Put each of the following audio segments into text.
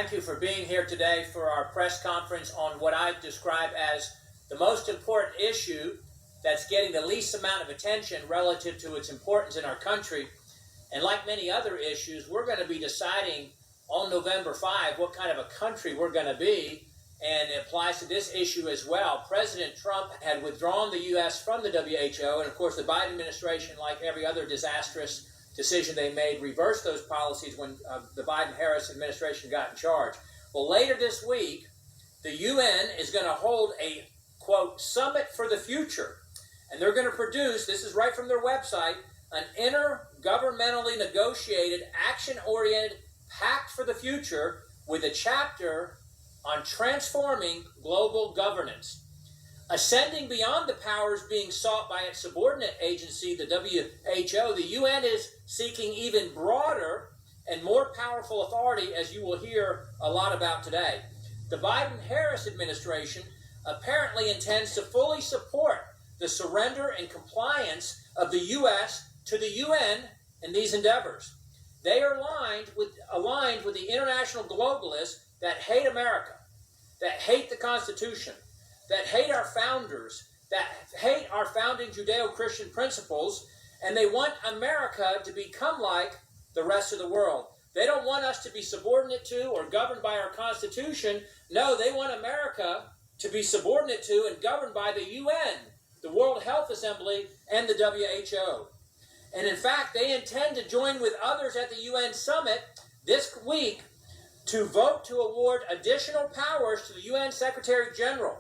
thank you for being here today for our press conference on what I describe as the most important issue that's getting the least amount of attention relative to its importance in our country. And like many other issues, we're going to be deciding on November 5 what kind of a country we're going to be, and it applies to this issue as well. President Trump had withdrawn the U.S. from the WHO, and of course the Biden administration, like every other disastrous decision they made, reversed those policies when the Biden-Harris administration got in charge. Well, later this week, the UN is going to hold a, quote, summit for the future. And they're going to produce, this is right from their website, an intergovernmentally negotiated, action-oriented pact for the future with a chapter on transforming global governance. Ascending beyond the powers being sought by its subordinate agency, the WHO, the UN is seeking even broader and more powerful authority, as you will hear a lot about today. The Biden-Harris administration apparently intends to fully support the surrender and compliance of the U.S. to the UN in these endeavors. They are aligned with the international globalists that hate America, that hate the Constitution, that hate our founders, that hate our founding Judeo-Christian principles, and they want America to become like the rest of the world. They don't want us to be subordinate to or governed by our Constitution. No, they want America to be subordinate to and governed by the UN, the World Health Assembly, and the WHO. And in fact, they intend to join with others at the UN summit this week to vote to award additional powers to the UN Secretary General.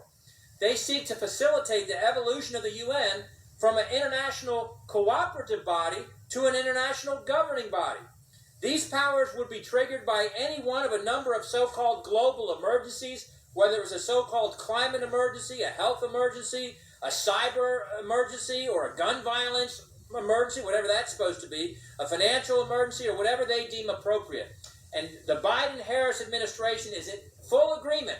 They seek to facilitate the evolution of the UN from an international cooperative body to an international governing body. These powers would be triggered by any one of a number of so-called global emergencies, whether it was a so-called climate emergency, a health emergency, a cyber emergency, or a gun violence emergency, whatever that's supposed to be, a financial emergency, or whatever they deem appropriate. And the Biden-Harris administration is in full agreement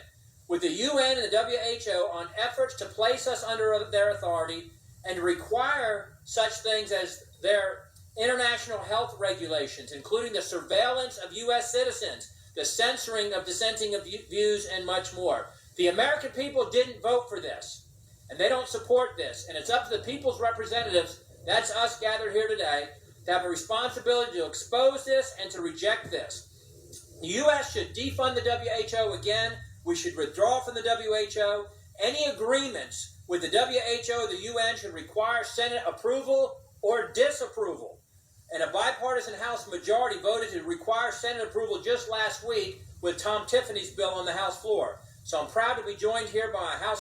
with the UN and the WHO on efforts to place us under their authority and require such things as their international health regulations, including the surveillance of U.S. citizens, the censoring of dissenting views, and much more. The American people didn't vote for this, and they don't support this, and it's up to the people's representatives, that's us gathered here today, to have a responsibility to expose this and to reject this. The U.S. should defund the WHO again. We should withdraw from the WHO. Any agreements with the WHO or the UN should require Senate approval or disapproval. And a bipartisan House majority voted to require Senate approval just last week with Tom Tiffany's bill on the House floor. So I'm proud to be joined here by House